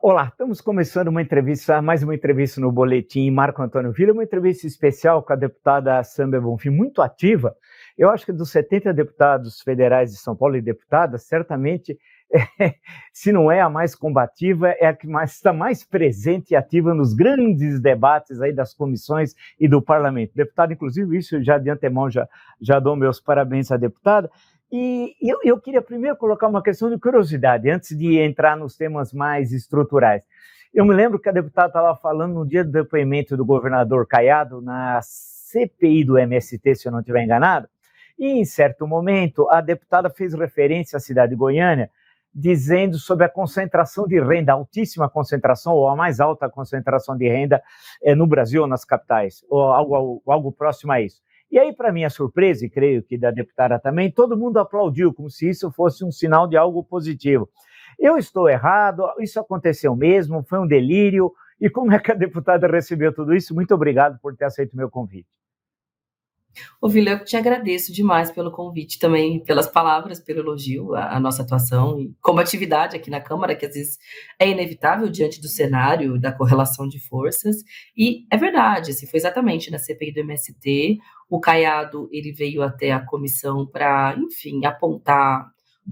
Olá, estamos começando mais uma entrevista no Boletim Marco Antônio Villa, uma entrevista especial com a deputada Sâmbia Bonfim, muito ativa. Eu acho que dos 70 deputados federais de São Paulo e deputadas, certamente, se não é a mais combativa, é a que está mais presente e ativa nos grandes debates aí das comissões e do parlamento. Deputada, inclusive, isso já de antemão já dou meus parabéns à deputada. E eu queria primeiro colocar uma questão de curiosidade, antes de entrar nos temas mais estruturais. Eu me lembro que a deputada estava falando no dia do depoimento do governador Caiado, na CPI do MST, se eu não estiver enganado, e em certo momento a deputada fez referência à cidade de Goiânia, dizendo sobre a concentração de renda, a altíssima concentração, ou a mais alta concentração de renda no Brasil ou nas capitais, ou algo próximo a isso. E aí, para minha surpresa, e creio que da deputada também, todo mundo aplaudiu, como se isso fosse um sinal de algo positivo. Eu estou errado, isso aconteceu mesmo, foi um delírio, e como é que a deputada recebeu tudo isso? Muito obrigado por ter aceito o meu convite. Ô, Vila, eu te agradeço demais pelo convite também, pelas palavras, pelo elogio à nossa atuação e combatividade aqui na Câmara, que às vezes é inevitável diante do cenário da correlação de forças. E é verdade, assim, foi exatamente na CPI do MST, o Caiado ele veio até a comissão para, enfim, apontar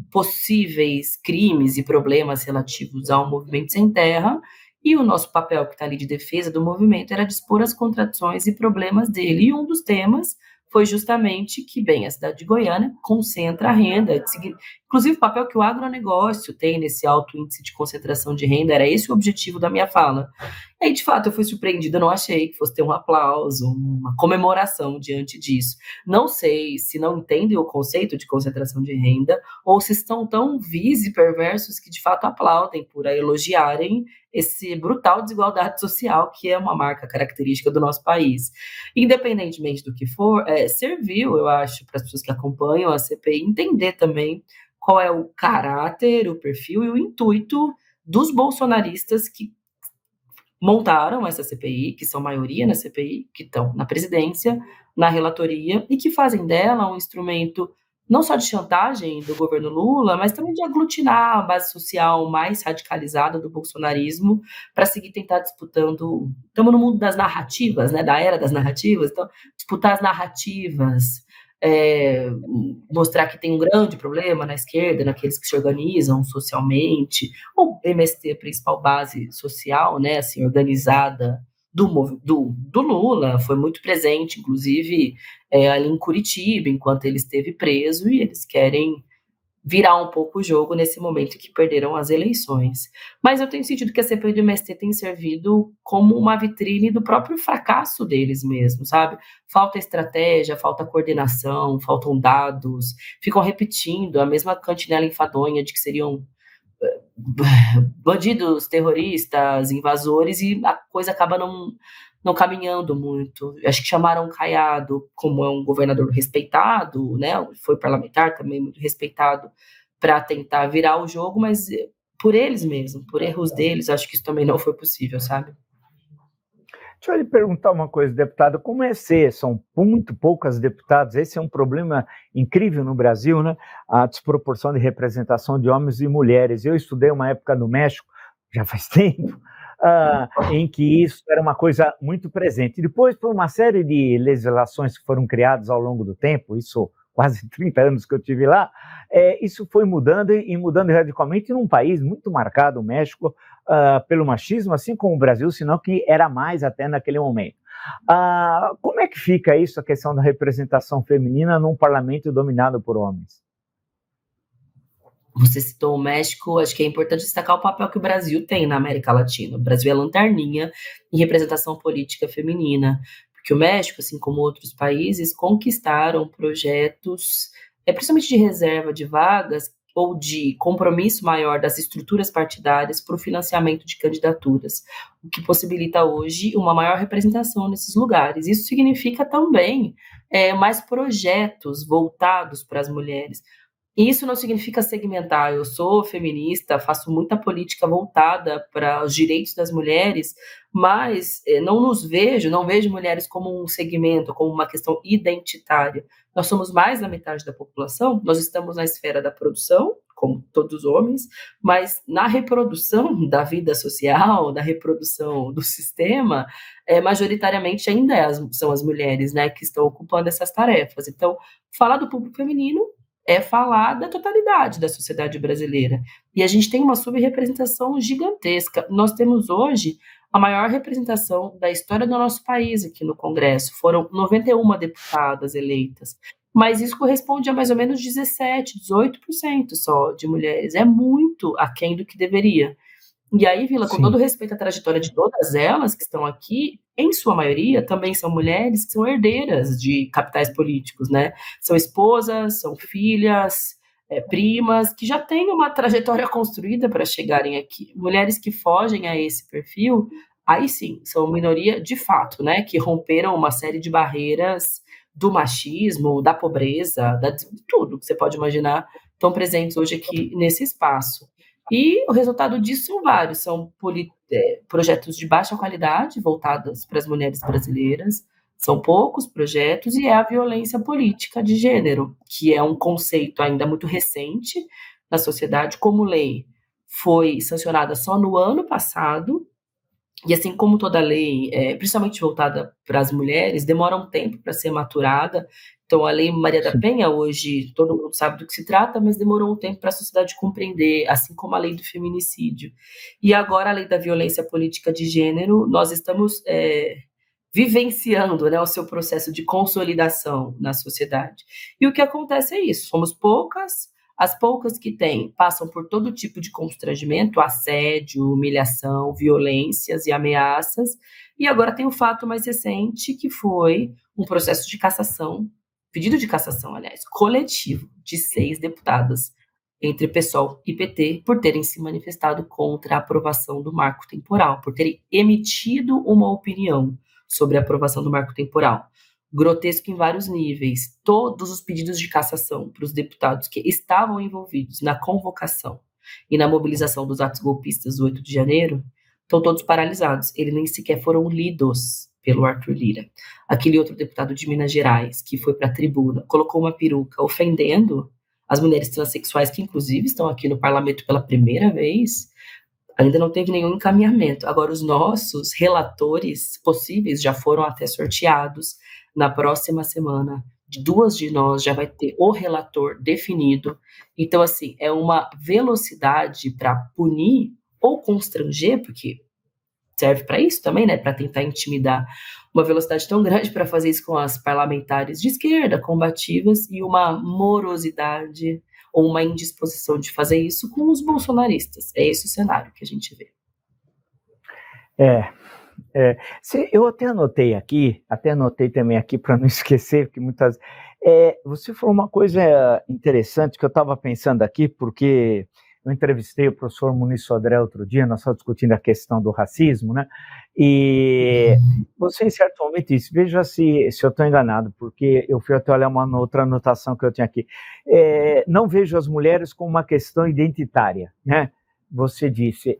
possíveis crimes e problemas relativos ao Movimento Sem Terra, e o nosso papel que está ali de defesa do movimento era dispor as contradições e problemas dele. E um dos temas foi justamente que, bem, a cidade de Goiânia concentra a renda, inclusive o papel que o agronegócio tem nesse alto índice de concentração de renda, era esse o objetivo da minha fala. E aí, de fato, eu fui surpreendida, não achei que fosse ter um aplauso, uma comemoração diante disso. Não sei se não entendem o conceito de concentração de renda ou se estão tão vis e perversos que, de fato, aplaudem por elogiarem esse brutal desigualdade social que é uma marca característica do nosso país. Independentemente do que for, serviu, eu acho, para as pessoas que acompanham a CPI entender também qual é o caráter, o perfil e o intuito dos bolsonaristas que montaram essa CPI, que são maioria na CPI, que estão na presidência, na relatoria, e que fazem dela um instrumento não só de chantagem do governo Lula, mas também de aglutinar a base social mais radicalizada do bolsonarismo para seguir tentar disputando. Estamos no mundo das narrativas, né, da era das narrativas, então disputar as narrativas, mostrar que tem um grande problema na esquerda, naqueles que se organizam socialmente, o MST, a principal base social, né, assim, organizada do Lula, foi muito presente, inclusive ali em Curitiba, enquanto ele esteve preso, e eles querem virar um pouco o jogo nesse momento que perderam as eleições. Mas eu tenho sentido que a CPI do MST tem servido como uma vitrine do próprio fracasso deles mesmos, sabe? Falta estratégia, falta coordenação, faltam dados, ficam repetindo a mesma cantinela enfadonha de que seriam bandidos, terroristas, invasores, e a coisa acaba não caminhando muito. Acho que chamaram Caiado, como é um governador respeitado, né? Foi parlamentar também muito respeitado, para tentar virar o jogo, mas por eles mesmos, por erros deles, acho que isso também não foi possível, sabe? Deixa eu lhe perguntar uma coisa, deputada, como é ser? São muito poucas deputadas, esse é um problema incrível no Brasil, né? A desproporção de representação de homens e mulheres. Eu estudei uma época no México, já faz tempo, em que isso era uma coisa muito presente. Depois, por uma série de legislações que foram criadas ao longo do tempo, isso quase 30 anos que eu tive lá, isso foi mudando e mudando radicalmente num país muito marcado, o México, pelo machismo, assim como o Brasil, senão que era mais até naquele momento. Como é que fica isso, a questão da representação feminina num parlamento dominado por homens? Você citou o México, acho que é importante destacar o papel que o Brasil tem na América Latina. O Brasil é lanterninha em representação política feminina, porque o México, assim como outros países, conquistaram projetos, principalmente de reserva de vagas ou de compromisso maior das estruturas partidárias para o financiamento de candidaturas, o que possibilita hoje uma maior representação nesses lugares. Isso significa também mais projetos voltados para as mulheres. Isso não significa segmentar. Eu sou feminista, faço muita política voltada para os direitos das mulheres, mas não vejo mulheres como um segmento, como uma questão identitária. Nós somos mais da metade da população, nós estamos na esfera da produção, como todos os homens, mas na reprodução da vida social, da reprodução do sistema, majoritariamente ainda são as mulheres, né, que estão ocupando essas tarefas. Então, falar do público feminino é falar da totalidade da sociedade brasileira. E a gente tem uma subrepresentação gigantesca. Nós temos hoje a maior representação da história do nosso país aqui no Congresso. Foram 91 deputadas eleitas. Mas isso corresponde a mais ou menos 17, 18% só de mulheres. É muito aquém do que deveria. E aí, Vila, com todo respeito à trajetória de todas elas que estão aqui, em sua maioria também são mulheres que são herdeiras de capitais políticos, né? São esposas, são filhas, primas, que já têm uma trajetória construída para chegarem aqui. Mulheres que fogem a esse perfil, aí sim, são minoria de fato, né? Que romperam uma série de barreiras do machismo, da pobreza, de tudo que você pode imaginar, estão presentes hoje aqui nesse espaço. E o resultado disso são vários, são projetos de baixa qualidade voltados para as mulheres brasileiras, são poucos projetos, e é a violência política de gênero, que é um conceito ainda muito recente na sociedade, como lei foi sancionada só no ano passado, e assim como toda lei, principalmente voltada para as mulheres, demora um tempo para ser maturada. Então, a Lei Maria da Penha, hoje, todo mundo sabe do que se trata, mas demorou um tempo para a sociedade compreender, assim como a lei do feminicídio. E agora, a lei da violência política de gênero, nós estamos vivenciando, né, o seu processo de consolidação na sociedade. E o que acontece é isso, somos poucas, as poucas que têm passam por todo tipo de constrangimento, assédio, humilhação, violências e ameaças, e agora tem o fato mais recente, que foi um processo de cassação, pedido de cassação, aliás, coletivo, de 6 deputadas, entre PSOL e PT, por terem se manifestado contra a aprovação do marco temporal, por terem emitido uma opinião sobre a aprovação do marco temporal. Grotesco em vários níveis. Todos os pedidos de cassação para os deputados que estavam envolvidos na convocação e na mobilização dos atos golpistas do 8 de janeiro estão todos paralisados. Eles nem sequer foram lidos pelo Arthur Lira. Aquele outro deputado de Minas Gerais que foi para a tribuna, colocou uma peruca ofendendo as mulheres transexuais que inclusive estão aqui no parlamento pela primeira vez, ainda não teve nenhum encaminhamento. Agora, os nossos relatores possíveis já foram até sorteados. Na próxima semana, 2 de nós já vai ter o relator definido. Então, assim, é uma velocidade para punir ou constranger, porque serve para isso também, né? Para tentar intimidar. Uma velocidade tão grande para fazer isso com as parlamentares de esquerda, combativas, e uma morosidade ou uma indisposição de fazer isso com os bolsonaristas. É esse o cenário que a gente vê. Eu até anotei também aqui para não esquecer, porque muitas... você falou uma coisa interessante que eu estava pensando aqui, porque eu entrevistei o professor Muniz Sodré outro dia, nós estávamos discutindo a questão do racismo, né? E você, em certo momento, disse, veja se eu estou enganado, porque eu fui até olhar uma outra anotação que eu tinha aqui. Não vejo as mulheres como uma questão identitária, né? Você disse...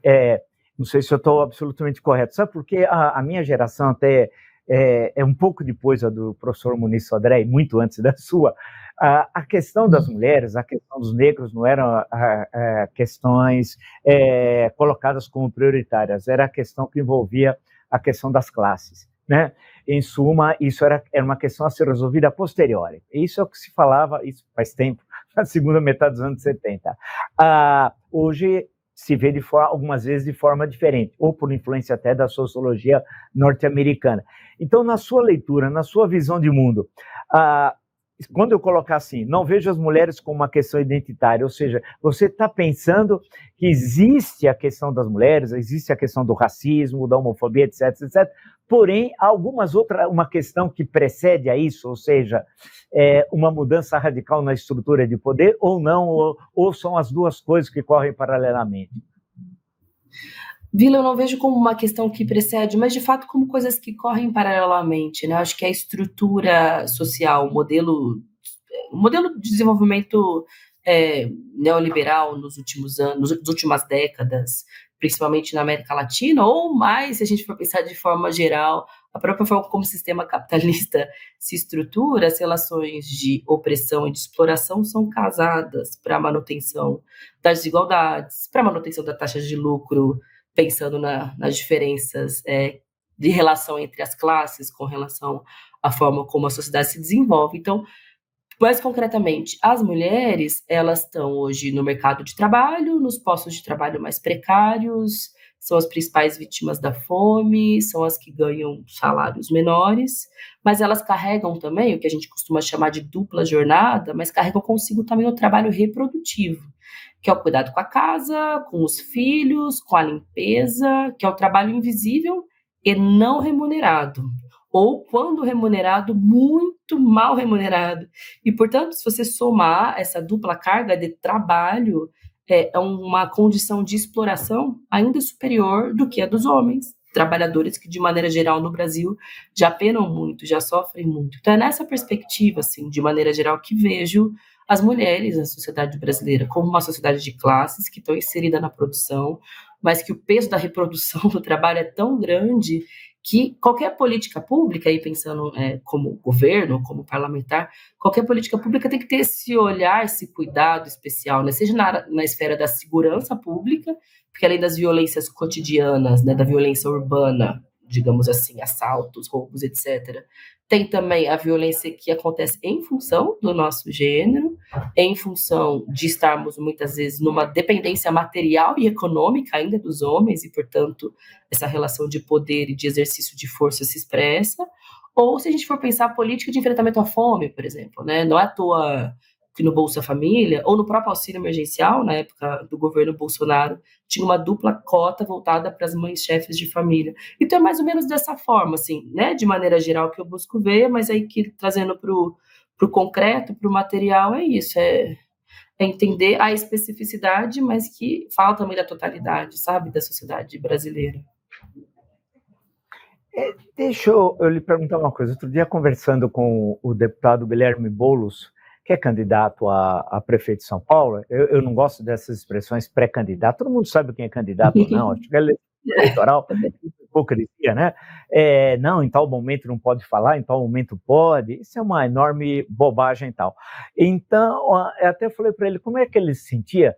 não sei se eu estou absolutamente correto, sabe porque a minha geração até é um pouco depois do professor Muniz Sodré, e muito antes da sua, a questão das mulheres, a questão dos negros não eram questões colocadas como prioritárias, era a questão que envolvia a questão das classes, né? Em suma, isso era uma questão a ser resolvida a posteriori. Isso é o que se falava, isso faz tempo, na segunda metade dos anos 70. Hoje se vê algumas vezes de forma diferente, ou por influência até da sociologia norte-americana. Então, na sua leitura, na sua visão de mundo, quando eu colocar assim, não vejo as mulheres como uma questão identitária, ou seja, você está pensando que existe a questão das mulheres, existe a questão do racismo, da homofobia, etc, etc, porém, há uma questão que precede a isso, ou seja, uma mudança radical na estrutura de poder, ou não, ou são as duas coisas que correm paralelamente? Vila, eu não vejo como uma questão que precede, mas de fato como coisas que correm paralelamente, né? Eu acho que a estrutura social, o modelo de desenvolvimento neoliberal nos últimos anos, nas últimas décadas, principalmente na América Latina, ou mais, se a gente for pensar de forma geral, a própria forma como o sistema capitalista se estrutura, as relações de opressão e de exploração são casadas para a manutenção das desigualdades, para a manutenção da taxa de lucro, pensando nas diferenças de relação entre as classes com relação à forma como a sociedade se desenvolve. Então, mais concretamente, as mulheres, elas estão hoje no mercado de trabalho, nos postos de trabalho mais precários, são as principais vítimas da fome, são as que ganham salários menores, mas elas carregam também o que a gente costuma chamar de dupla jornada, mas carregam consigo também o trabalho reprodutivo, que é o cuidado com a casa, com os filhos, com a limpeza, que é o trabalho invisível e não remunerado, ou quando remunerado, muito mal remunerado. E, portanto, se você somar essa dupla carga de trabalho, é uma condição de exploração ainda superior do que a dos homens, trabalhadores que, de maneira geral, no Brasil, já penam muito, já sofrem muito. Então, é nessa perspectiva, assim, de maneira geral, que vejo as mulheres na sociedade brasileira como uma sociedade de classes que estão inseridas na produção, mas que o peso da reprodução do trabalho é tão grande que qualquer política pública, aí pensando como governo, como parlamentar, qualquer política pública tem que ter esse olhar, esse cuidado especial, né? Seja na esfera da segurança pública, porque além das violências cotidianas, né, da violência urbana, digamos assim, assaltos, roubos, etc., tem também a violência que acontece em função do nosso gênero, em função de estarmos, muitas vezes, numa dependência material e econômica ainda dos homens, e, portanto, essa relação de poder e de exercício de força se expressa, ou se a gente for pensar a política de enfrentamento à fome, por exemplo, né? Não é à toa que no Bolsa Família, ou no próprio auxílio emergencial, na época do governo Bolsonaro, tinha uma dupla cota voltada para as mães chefes de família. Então é mais ou menos dessa forma, assim, né? De maneira geral que eu busco ver, mas aí que trazendo para o concreto, para o material, é isso, é entender a especificidade, mas que fala também da totalidade, sabe, da sociedade brasileira. Deixa eu lhe perguntar uma coisa. Outro dia, conversando com o deputado Guilherme Boulos, que é candidato a prefeito de São Paulo, eu não gosto dessas expressões pré-candidato, todo mundo sabe quem é candidato ou não, acho que é eleitoral, hipocrisia, né? Não, em tal momento não pode falar, em tal momento pode, isso é uma enorme bobagem e tal. Então, eu até falei para ele como é que ele se sentia,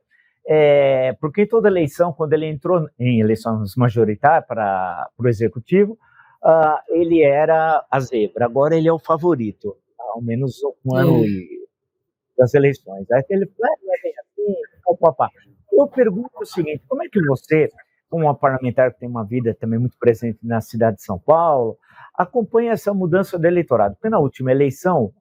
porque em toda eleição, quando ele entrou em eleições majoritárias para o executivo, ele era a zebra, agora ele é o favorito, ao menos um ano das eleições. Aí ele falou, não é bem assim, papá. Eu pergunto o seguinte, como é que você, como uma parlamentar que tem uma vida também muito presente na cidade de São Paulo, acompanha essa mudança do eleitorado? Porque na última eleição,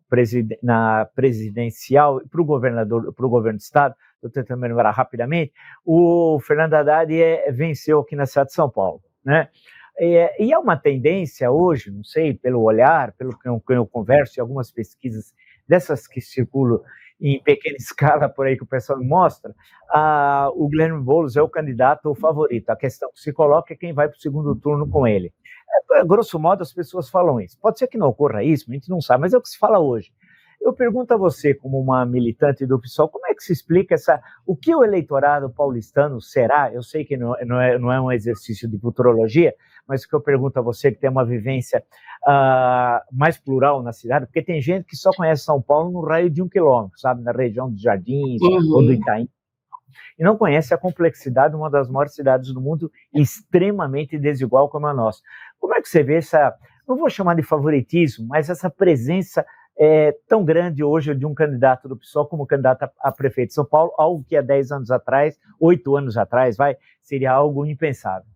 na presidencial, para o governo do estado, eu estou tentando lembrar rapidamente, o Fernando Haddad venceu aqui na cidade de São Paulo, né? E é uma tendência hoje, não sei, pelo olhar, pelo que eu converso, e algumas pesquisas dessas que circulam em pequena escala por aí que o pessoal me mostra, o Guilherme Boulos é o candidato favorito. A questão que se coloca é quem vai para o segundo turno com ele. Grosso modo, as pessoas falam isso. Pode ser que não ocorra isso, a gente não sabe, mas é o que se fala hoje. Eu pergunto a você, como uma militante do PSOL, como é que se explica o que o eleitorado paulistano será? Eu sei que não é um exercício de futurologia, mas o que eu pergunto a você, que tem uma vivência mais plural na cidade, porque tem gente que só conhece São Paulo no raio de 1 quilômetro, sabe, na região dos Jardins ou do Itaim, e não conhece a complexidade de uma das maiores cidades do mundo, extremamente desigual como a nossa. Como é que você vê não vou chamar de favoritismo, mas essa presença tão grande hoje de um candidato do PSOL como candidato a prefeito de São Paulo, algo que há 10 anos atrás, 8 anos atrás, seria algo impensável?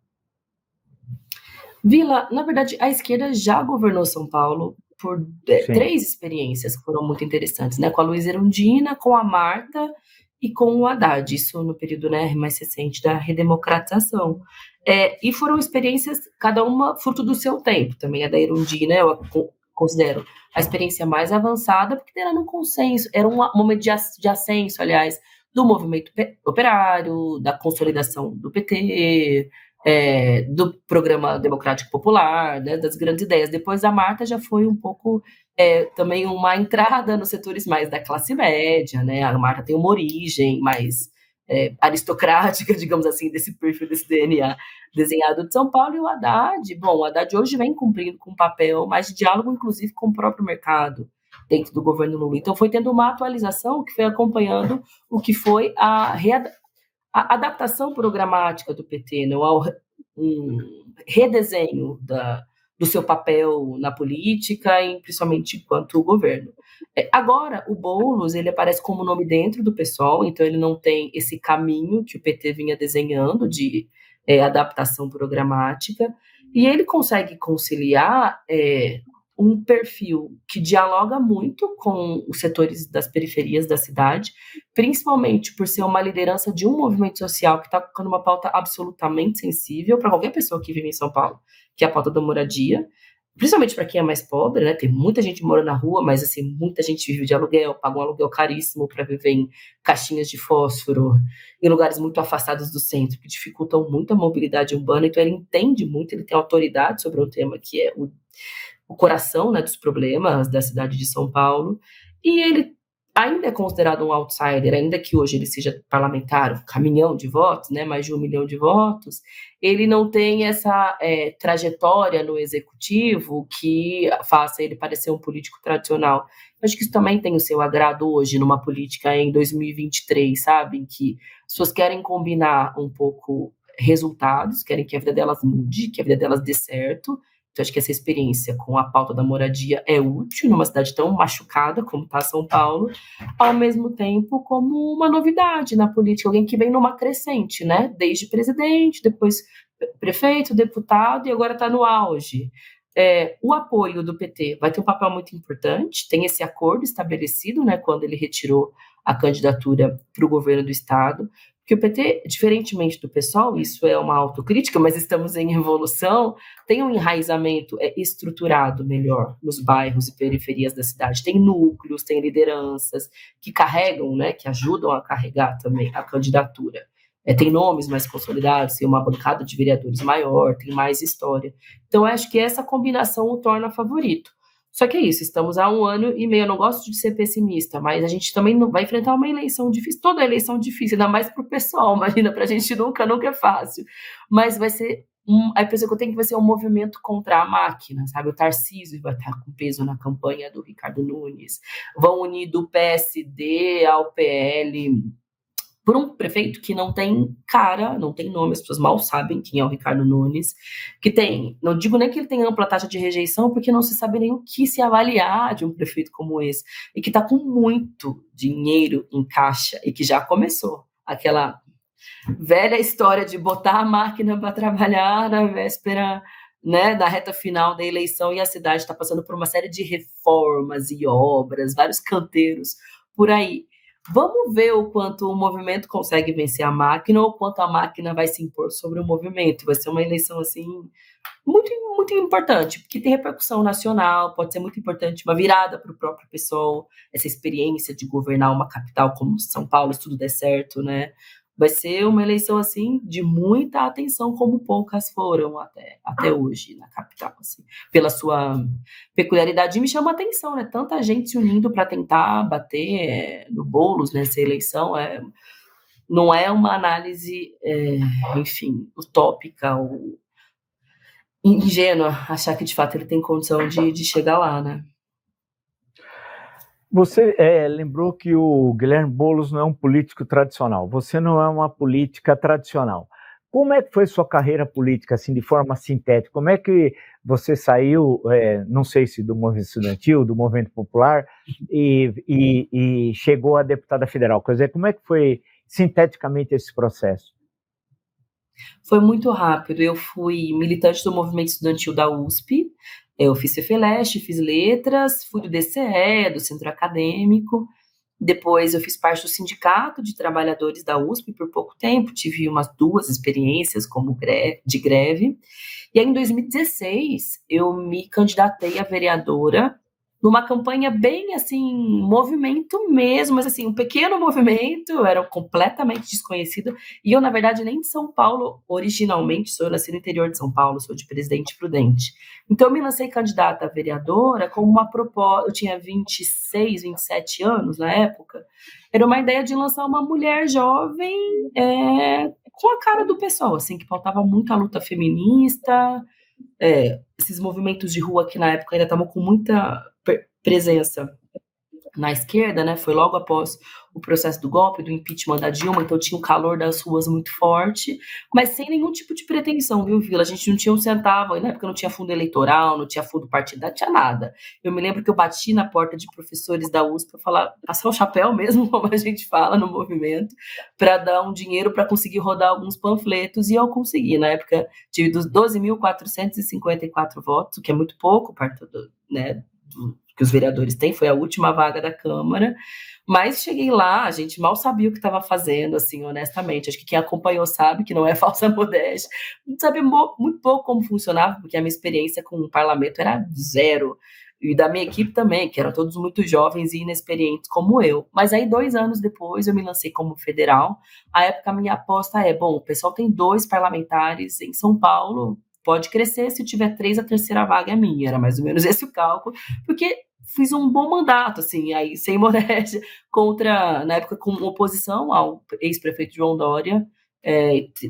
Vila, na verdade, a esquerda já governou São Paulo por 3 experiências que foram muito interessantes, né? Com a Luísa Erundina, com a Marta e com o Haddad, isso no período, né, mais recente da redemocratização. E foram experiências, cada uma fruto do seu tempo. Também a da Erundina, eu considero a experiência mais avançada, porque era um consenso, era um momento de ascenso, aliás, do movimento operário, da consolidação do PT, do Programa Democrático Popular, né, das grandes ideias. Depois a Marta já foi um pouco também uma entrada nos setores mais da classe média, né? A Marta tem uma origem mais aristocrática, digamos assim, desse perfil, desse DNA desenhado de São Paulo. E o Haddad hoje vem cumprindo com um papel mais de diálogo, inclusive, com o próprio mercado dentro do governo Lula. Então foi tendo uma atualização que foi acompanhando o que foi a adaptação programática do PT, não um redesenho do seu papel na política e principalmente enquanto governo. Agora, o Boulos, ele aparece como nome dentro do PSOL, então ele não tem esse caminho que o PT vinha desenhando de adaptação programática, e ele consegue conciliar um perfil que dialoga muito com os setores das periferias da cidade, principalmente por ser uma liderança de um movimento social que está tocando uma pauta absolutamente sensível para qualquer pessoa que vive em São Paulo, que é a pauta da moradia, principalmente para quem é mais pobre, né? Tem muita gente morando na rua, mas assim, muita gente vive de aluguel, paga um aluguel caríssimo para viver em caixinhas de fósforo, em lugares muito afastados do centro, que dificultam muito a mobilidade urbana. Então ele entende muito, ele tem autoridade sobre um tema que é o coração, né, dos problemas da cidade de São Paulo, e ele ainda é considerado um outsider, ainda que hoje ele seja parlamentar, um caminhão de votos, né, mais de 1 milhão de votos, ele não tem essa trajetória no executivo que faça ele parecer um político tradicional. Eu acho que isso também tem o seu agrado hoje, numa política em 2023, sabe, em que as pessoas querem combinar um pouco resultados, querem que a vida delas mude, que a vida delas dê certo. Então, acho que essa experiência com a pauta da moradia é útil numa cidade tão machucada como está São Paulo, ao mesmo tempo como uma novidade na política, alguém que vem numa crescente, né? Desde presidente, depois prefeito, deputado e agora está no auge. O apoio do PT vai ter um papel muito importante, tem esse acordo estabelecido, né, quando ele retirou a candidatura para o governo do estado, porque o PT, diferentemente do PSOL, isso é uma autocrítica, mas estamos em evolução, tem um enraizamento estruturado melhor nos bairros e periferias da cidade, tem núcleos, tem lideranças que carregam, né, que ajudam a carregar também a candidatura. Tem nomes mais consolidados, tem uma bancada de vereadores maior, tem mais história. Então, eu acho que essa combinação o torna favorito. Só que é isso, estamos há 1 ano e meio, eu não gosto de ser pessimista, mas a gente também não vai enfrentar uma eleição difícil, toda eleição difícil, ainda mais para o pessoal, imagina, para a gente nunca é fácil, mas vai ser, a impressão que eu tenho que vai ser um movimento contra a máquina, sabe, o Tarcísio vai estar com peso na campanha do Ricardo Nunes, vão unir do PSD ao PL, por um prefeito que não tem cara, não tem nome, as pessoas mal sabem quem é o Ricardo Nunes, que tem, não digo nem que ele tem ampla taxa de rejeição, porque não se sabe nem o que se avaliar de um prefeito como esse, e que está com muito dinheiro em caixa, e que já começou aquela velha história de botar a máquina para trabalhar na véspera, né, da reta final da eleição, e a cidade está passando por uma série de reformas e obras, vários canteiros por aí. Vamos ver o quanto o movimento consegue vencer a máquina ou quanto a máquina vai se impor sobre o movimento. Vai ser uma eleição, assim, muito, muito importante, porque tem repercussão nacional, pode ser muito importante, uma virada para o próprio PSOL, essa experiência de governar uma capital como São Paulo, se tudo der certo, né? Vai ser uma eleição, assim, de muita atenção, como poucas foram até hoje na capital, assim, pela sua peculiaridade. E me chama a atenção, né? Tanta gente se unindo para tentar bater no Boulos nessa eleição. Não é uma análise, enfim, utópica ou ingênua achar que, de fato, ele tem condição de chegar lá, né? Você lembrou que o Guilherme Boulos não é um político tradicional. Você não é uma política tradicional. Como é que foi sua carreira política, assim, de forma sintética? Como é que você saiu, não sei se do movimento estudantil, do movimento popular, e chegou a deputada federal? Quer dizer, como é que foi sinteticamente esse processo? Foi muito rápido. Eu fui militante do movimento estudantil da USP, eu fiz CFLeste, fiz letras, fui do DCE, do Centro Acadêmico, depois eu fiz parte do Sindicato de Trabalhadores da USP por pouco tempo, tive umas 2 experiências como de greve, e aí em 2016 eu me candidatei a vereadora numa campanha bem, assim, movimento mesmo, mas, assim, um pequeno movimento, eu era completamente desconhecida, e eu, na verdade, nem de São Paulo originalmente sou, eu nasci no interior de São Paulo, sou de Presidente Prudente. Então, eu me lancei candidata a vereadora como uma proposta, eu tinha 26, 27 anos na época, era uma ideia de lançar uma mulher jovem com a cara do pessoal, assim, que pautava muito a luta feminista, esses movimentos de rua que na época ainda estavam com muita presença na esquerda, né? Foi logo após o processo do golpe, do impeachment da Dilma, então tinha o calor das ruas muito forte, mas sem nenhum tipo de pretensão, viu, Vila? A gente não tinha um centavo, na época não tinha fundo eleitoral, não tinha fundo partidário, não tinha nada. Eu me lembro que eu bati na porta de professores da USP para falar, passar o chapéu mesmo, como a gente fala no movimento, para dar um dinheiro para conseguir rodar alguns panfletos, e eu consegui. Na época tive 12.454 votos, o que é muito pouco, perto do, né, que os vereadores têm, foi a última vaga da Câmara, mas cheguei lá, a gente mal sabia o que estava fazendo, assim, honestamente. Acho que quem acompanhou sabe que não é falsa modéstia. Não sabia muito pouco como funcionava, porque a minha experiência com o parlamento era zero. E da minha equipe também, que eram todos muito jovens e inexperientes como eu. Mas aí, 2 anos depois, eu me lancei como federal. À época, a minha aposta bom, o pessoal tem 2 parlamentares em São Paulo, pode crescer, se tiver 3, a terceira vaga é minha. Era mais ou menos esse o cálculo, porque fiz um bom mandato, assim, aí, sem modéstia, na época, com oposição ao ex-prefeito João Dória,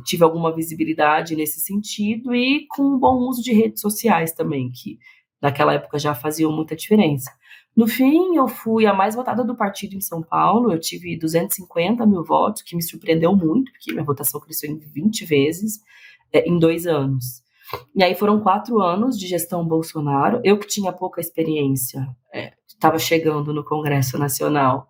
tive alguma visibilidade nesse sentido, e com um bom uso de redes sociais também, que naquela época já faziam muita diferença. No fim, eu fui a mais votada do partido em São Paulo, eu tive 250 mil votos, que me surpreendeu muito, porque minha votação cresceu em 20 vezes em 2 anos. E aí foram 4 anos de gestão Bolsonaro. Eu que tinha pouca experiência, estava chegando no Congresso Nacional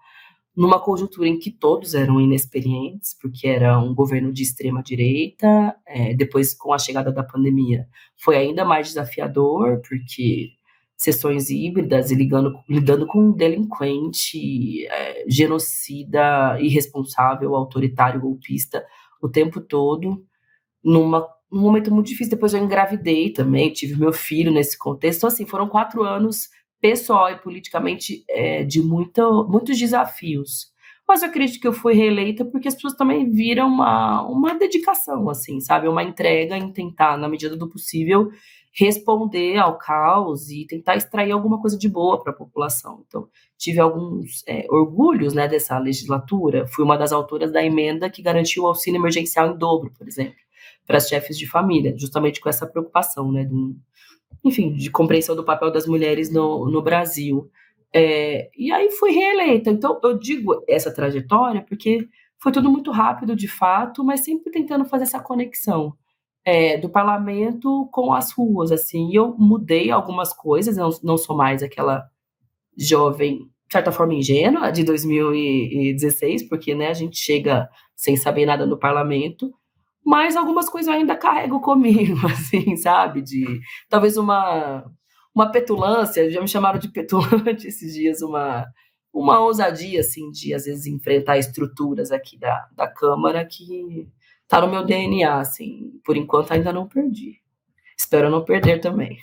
numa conjuntura em que todos eram inexperientes, porque era um governo de extrema direita. Depois, com a chegada da pandemia, foi ainda mais desafiador, porque sessões híbridas e lidando com um delinquente, genocida, irresponsável, autoritário, golpista o tempo todo, num momento muito difícil. Depois eu engravidei também, tive meu filho nesse contexto. Então, assim, foram 4 anos, pessoal e politicamente, de muitos desafios. Mas eu acredito que eu fui reeleita porque as pessoas também viram uma dedicação, assim, sabe? Uma entrega em tentar, na medida do possível, responder ao caos e tentar extrair alguma coisa de boa para a população. Então, tive alguns orgulhos, né, dessa legislatura. Fui uma das autoras da emenda que garantiu o auxílio emergencial em dobro, por exemplo, para as chefes de família, justamente com essa preocupação, né, enfim, de compreensão do papel das mulheres no Brasil. E aí fui reeleita. Então, eu digo essa trajetória porque foi tudo muito rápido, de fato, mas sempre tentando fazer essa conexão do parlamento com as ruas, assim. E eu mudei algumas coisas, não sou mais aquela jovem, de certa forma, ingênua de 2016, porque, né, a gente chega sem saber nada no parlamento, mas algumas coisas eu ainda carrego comigo, assim, sabe? Talvez uma petulância, já me chamaram de petulante esses dias, uma ousadia, assim, de às vezes enfrentar estruturas aqui da Câmara que tá no meu DNA, assim, por enquanto ainda não perdi. Espero não perder também.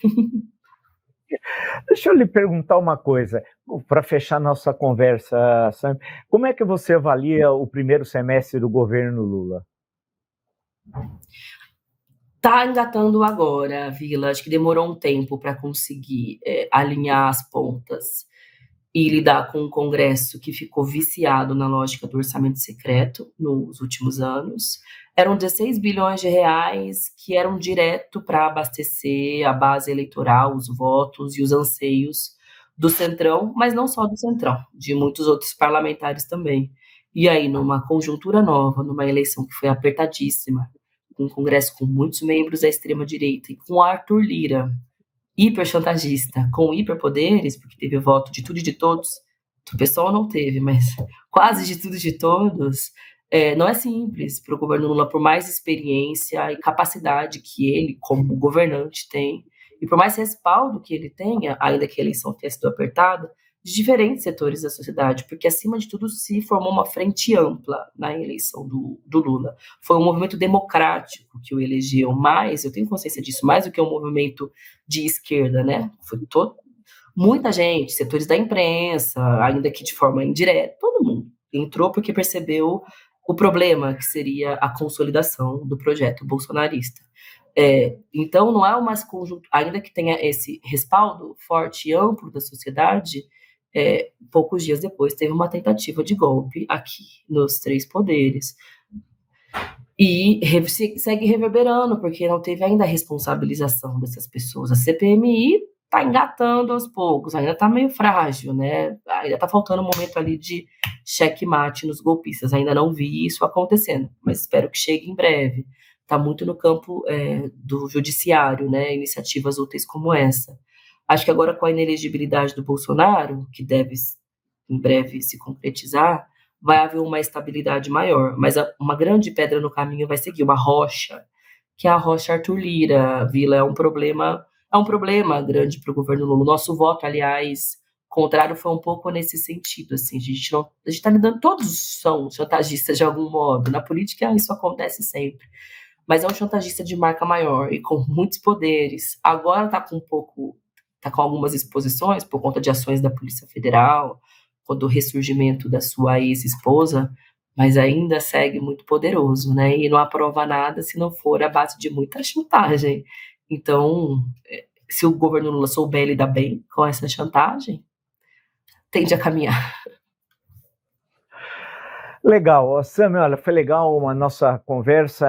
Deixa eu lhe perguntar uma coisa, para fechar nossa conversa, Sam. Como é que você avalia o primeiro semestre do governo Lula? Tá engatando agora, Vila. Acho que demorou um tempo para conseguir alinhar as pontas e lidar com um Congresso que ficou viciado na lógica do orçamento secreto nos últimos anos. Eram 16 bilhões de reais que eram direto para abastecer a base eleitoral, os votos e os anseios do Centrão, mas não só do Centrão, de muitos outros parlamentares também. E aí, numa conjuntura nova, numa eleição que foi apertadíssima, com um Congresso com muitos membros da extrema-direita e com Arthur Lira, hiperchantagista, com hiperpoderes, porque teve o voto de tudo e de todos, o pessoal não teve, mas quase de tudo e de todos, não é simples para o governo Lula, por mais experiência e capacidade que ele, como governante, tem, e por mais respaldo que ele tenha, ainda que a eleição tenha sido apertada, de diferentes setores da sociedade, porque, acima de tudo, se formou uma frente ampla na eleição do Lula. Foi um movimento democrático que o elegeu mais, eu tenho consciência disso, mais do que um movimento de esquerda, né? Foi muita gente, setores da imprensa, ainda que de forma indireta, todo mundo entrou porque percebeu o problema que seria a consolidação do projeto bolsonarista. Então, não há mais conjunto, ainda que tenha esse respaldo forte e amplo da sociedade, poucos dias depois teve uma tentativa de golpe aqui nos três poderes. E segue reverberando, porque não teve ainda a responsabilização dessas pessoas. A CPMI está engatando aos poucos, ainda está meio frágil, né? Ainda está faltando um momento ali de checkmate nos golpistas. Ainda não vi isso acontecendo, mas espero que chegue em breve. Está muito no campo do judiciário, né? Iniciativas úteis como essa. Acho que agora com a inelegibilidade do Bolsonaro, que deve em breve se concretizar, vai haver uma estabilidade maior, mas uma grande pedra no caminho vai seguir, uma rocha, que é a rocha Arthur Lira. Vila, é um problema grande para o governo Lula. O nosso voto, aliás, contrário, foi um pouco nesse sentido, assim, a gente está lidando, todos são chantagistas de algum modo, na política isso acontece sempre, mas é um chantagista de marca maior e com muitos poderes. Agora está com algumas exposições por conta de ações da Polícia Federal, do ressurgimento da sua ex-esposa, mas ainda segue muito poderoso, né? E não aprova nada se não for à base de muita chantagem. Então, se o governo Lula souber lidar bem com essa chantagem, tende a caminhar. Legal, Sam, olha, foi legal a nossa conversa.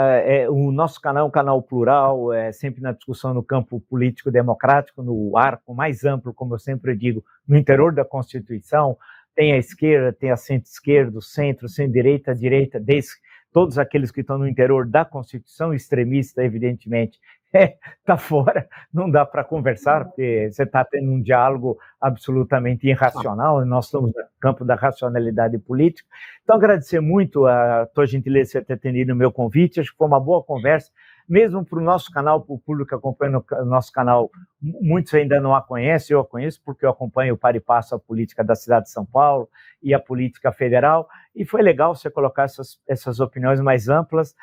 O nosso canal é um canal plural, sempre na discussão no campo político democrático, no arco mais amplo, como eu sempre digo, no interior da Constituição. Tem a esquerda, tem a centro-esquerda, o centro-direita, a direita, todos aqueles que estão no interior da Constituição, extremista, evidentemente, está fora, não dá para conversar, porque você está tendo um diálogo absolutamente irracional, e nós estamos no campo da racionalidade política. Então, agradecer muito a tua gentileza de ter atendido o meu convite, acho que foi uma boa conversa, mesmo para o nosso canal, para o público que acompanha o nosso canal, muitos ainda não a conhecem, eu a conheço porque eu acompanho o par e passo a política da cidade de São Paulo e a política federal, e foi legal você colocar essas opiniões mais amplas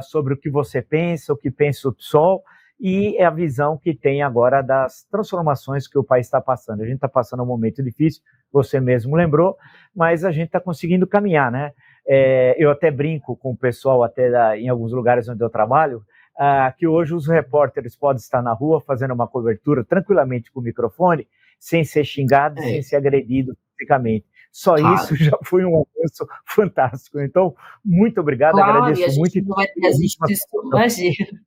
sobre o que você pensa, o que pensa o PSOL, e a visão que tem agora das transformações que o país está passando. A gente está passando um momento difícil, você mesmo lembrou, mas a gente está conseguindo caminhar, né? Eu até brinco com o pessoal, até em alguns lugares onde eu trabalho, que hoje os repórteres podem estar na rua fazendo uma cobertura tranquilamente com o microfone, sem ser xingado, sem ser agredido fisicamente. Só claro. Isso já foi um avanço fantástico. Então, muito obrigado, claro, agradeço e a gente muito. Não vai ter as instituições, imagina.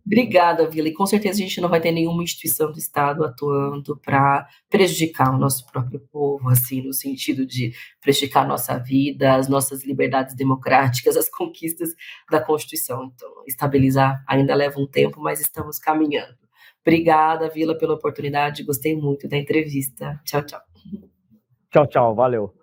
Obrigada, Vila. E com certeza a gente não vai ter nenhuma instituição do Estado atuando para prejudicar o nosso próprio povo, assim, no sentido de prejudicar a nossa vida, as nossas liberdades democráticas, as conquistas da Constituição. Então, estabilizar ainda leva um tempo, mas estamos caminhando. Obrigada, Vila, pela oportunidade. Gostei muito da entrevista. Tchau, tchau. Tchau, tchau. Valeu.